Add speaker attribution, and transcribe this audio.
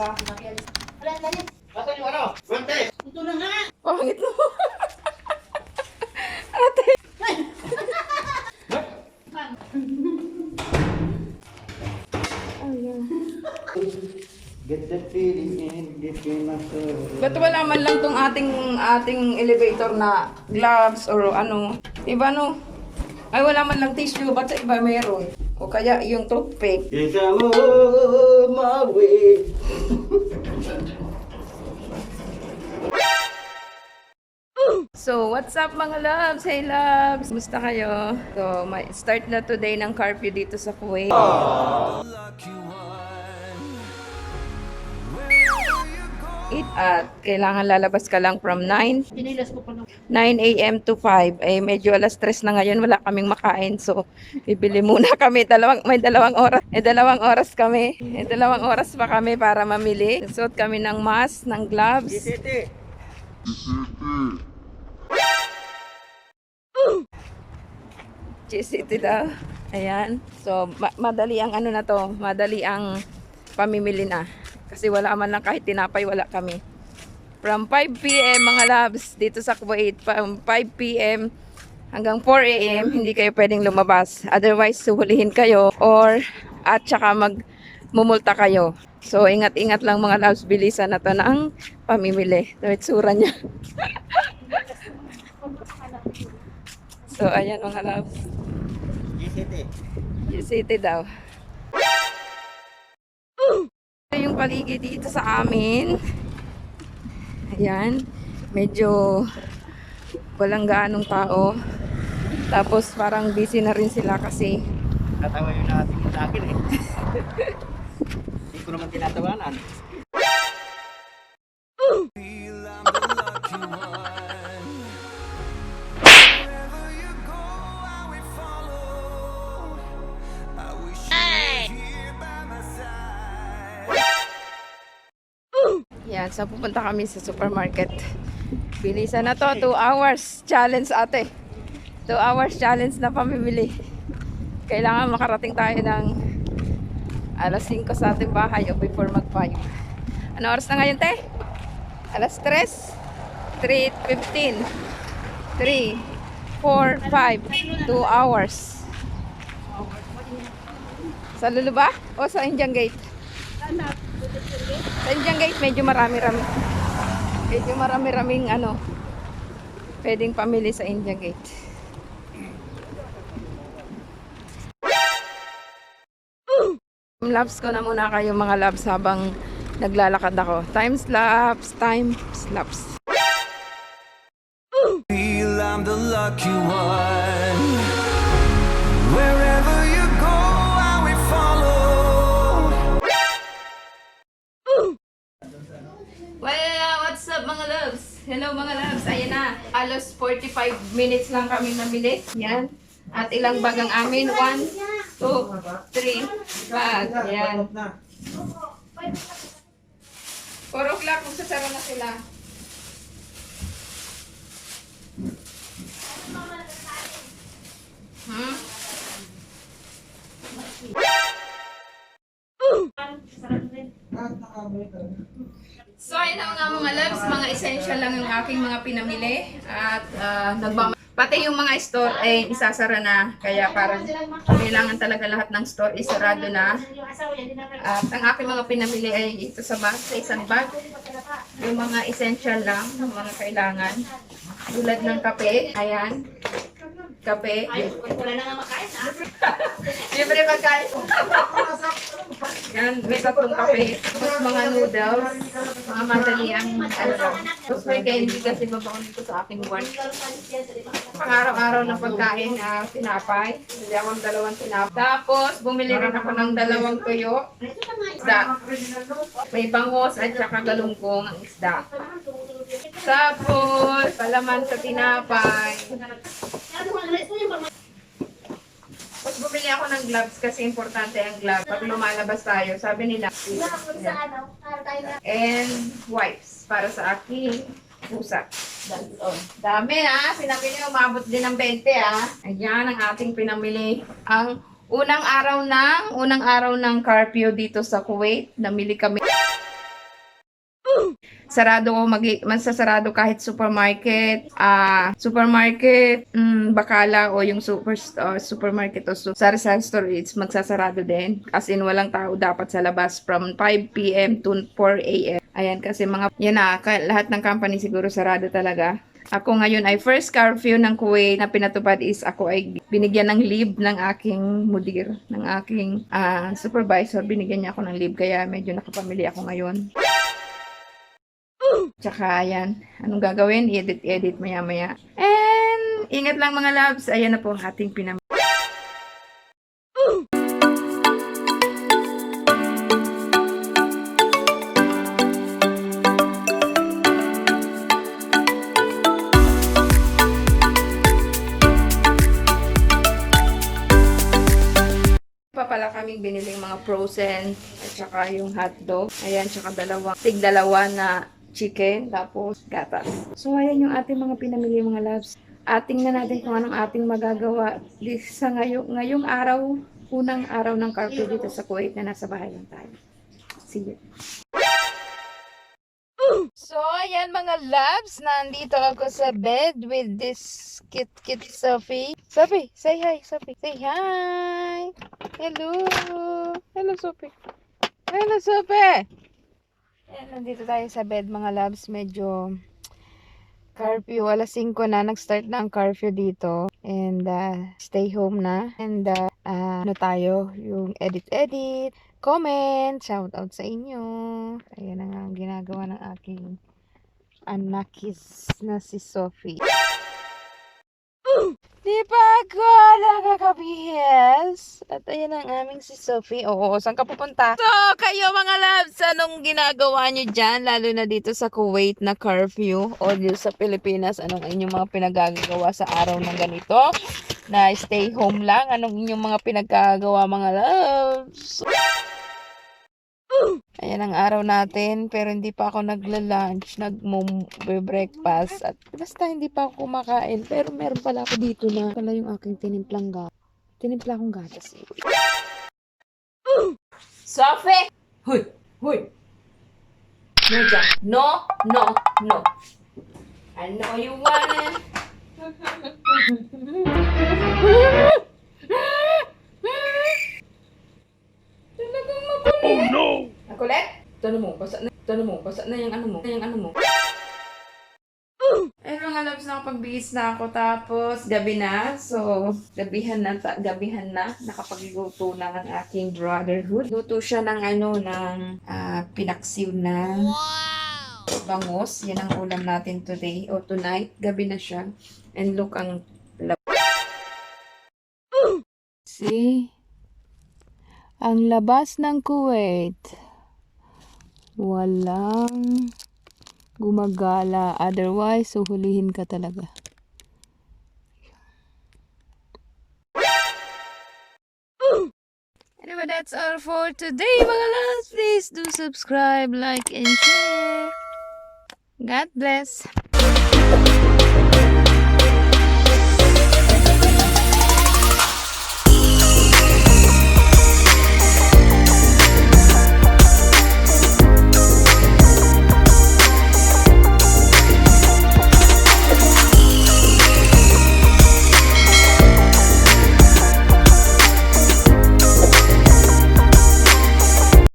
Speaker 1: sa makialis. Wala, dali. Basta yung ano? Guante! Ito na nga!
Speaker 2: Pangit mo. Ate.
Speaker 3: Get that feeling and get me master.
Speaker 2: Ba't wala man lang tong ating elevator na gloves or ano? Iba no? Ay wala man lang tissue, ba't sa iba meron? O kaya yung toothpick.
Speaker 3: Yes, I'm on my way.
Speaker 2: So, what's up mga loves? Hey loves! Gusto kayo? So, start na today ng curfew dito sa Kuwait. At kailangan lalabas ka lang from 9
Speaker 1: Pinilas ko pa nung
Speaker 2: 9 a.m. to 5. Eh, medyo alas 3 na ngayon. Wala kaming makain. So, bibili muna kami. May dalawang oras. Dalawang oras kami. Dalawang oras pa kami para mamili. Suot kami ng mask, ng gloves.
Speaker 3: City.
Speaker 2: GCT daw. Ayan. So, madali ang ano na to. Madali ang pamimili na. Kasi wala man lang kahit tinapay, wala kami. From 5 p.m. mga loves, dito sa Kuwait, from 5 p.m. hanggang 4 a.m. hindi kayo pwedeng lumabas. Otherwise, suhulihin kayo or at saka magmumulta kayo. So, ingat-ingat lang mga loves, bilisan na to ng pamimili. So, itsura niya. So, ayan mga loves.
Speaker 3: City.
Speaker 2: GCT daw. Ito yung paligid dito sa amin. Ayan. Medyo walang gaanong tao. Tapos parang busy na rin sila kasi
Speaker 3: Tatawa yun natin sa akin eh. Hindi ko naman tinatawanan.
Speaker 2: yan. So pupunta kami sa supermarket. Bilisan na to. 2 hours challenge ate. 2 hours challenge na pamimili. Kailangan makarating tayo ng alas 5 sa ating bahay o before mag 5. Ano oras na ngayon te? Alas 3? 3:15. 3, 4, 5. 2 hours. Sa Lulu ba? O sa Indian Gate? Sa Indian Gate medyo marami-rami. Medyo marami-raming ano pwedeng pamili sa Indian Gate. Laps ko na muna kayo mga laps habang naglalakad ako. Time lapse.
Speaker 4: Feel I'm the lucky one. Wherever you go, I will follow.
Speaker 2: Well, what's up mga loves? Hello mga loves, ayan na. Alos 45 minutes lang kami namili. Yan. At ilang bag ang amin? 1, 2, 3 bag. Yan. 4 o'clock kung sasara na sila. Hmm? So, ayun na nga mga loves, mga essential lang yung aking mga pinamili. At pati yung mga store ay isasara na. Kaya parang kailangan talaga lahat ng store isarado na. At ang aking mga pinamili ay ito sa isang bag. Yung mga essential lang, yung mga kailangan. Tulad ng kape, ayan. Kape.
Speaker 1: wala na nga makain ha.
Speaker 2: Libre pagkain. Yan, may tatlong kape. Tapos mga noodles, mga madaliang ano. Tapos may candy kasi mabangon dito sa aking work. Pang-araw-araw na pagkain, tinapay. Bili ako ng 2 tinapay. Tapos, bumili rin ako ng 2 tuyo. Isda. May bangos at saka galunggong ang isda. Tapos, palaman sa tinapay. Tapos bumili ako ng gloves kasi importante ang gloves. Pag lumalabas tayo, sabi nila. And wipes para sa aking pusa. Dami ha. Pinamili, umabot din ng 20 ha. Ayan ang ating pinamili. Ang unang araw ng curfew dito sa Kuwait. Namili kami Sarado ko magsasarado kahit supermarket, bakala o yung supermarket o sari-sari store it's magsasarado din. As in walang tao dapat sa labas from 5 p.m. to 4 a.m. Ayan kasi lahat ng company siguro sarado talaga. Ako ngayon ay first curfew ng Kuwait na pinatupad is ako ay binigyan ng leave ng aking mudir, ng aking supervisor. Binigyan niya ako ng leave kaya medyo nakapamili ako ngayon. Tsaka ayan, anong gagawin? Edit maya-maya. And ingat lang mga loves. Ayan na po ang ating pala kaming biniling mga frozen at saka yung hotdog. Ayan, tsaka tig-dalawa na chicken, tapos gatas. So, ayan yung ating mga pinamili mga loves. Ating na natin kung anong ating magagawa sa ngayong araw, unang araw ng curfew dito sa Kuwait na nasa bahay lang tayo. See you. So, ayan mga loves, nandito ako sa bed with this kit Sophie. Sophie, say hi, Sophie. Say hi. Hello. Hello, Sophie. Hello, Sophie. Ayan, nandito tayo sa bed mga loves. Medyo curfew. Alas 5 na. Nag-start na ang curfew dito. And stay home na. And ano tayo? Yung edit. Comment. Shout out sa inyo. Ayan ang ginagawa ng aking anakis na si Sophie. Di pa ako nakakabihis. At ayan ang aming si Sophie. Oo, saan ka pupunta? So, kayo mga loves, anong ginagawa nyo dyan? Lalo na dito sa Kuwait na curfew. O dito sa Pilipinas, anong inyong mga pinagagawa sa araw ng ganito? Na stay home lang. Anong inyong mga pinagagawa mga loves? Ayan ang araw natin, pero hindi pa ako nagla-lunch, nag-breakfast, at basta hindi pa ako kumakain, pero meron pala ako dito na pala yung aking tinimpla akong gatas. Sophie! Huy! No dyan. No. I know you wanna.
Speaker 4: Oh no!
Speaker 2: Nakulit? Tanong mo, basa na yung ano mo. Eh mga loves, nakapagbihis na ako tapos gabi na. So, gabihan na, nakapagluto na ang aking brotherhood. Luto siya ng pinaksiw na bangus. Yan ang ulam natin today o tonight. Gabi na siya. And look ang See? Ang labas ng Kuwait, walang gumagala. Otherwise, huhulihin ka talaga. Anyway, that's all for today, mga loves. Please do subscribe, like, and share. God bless.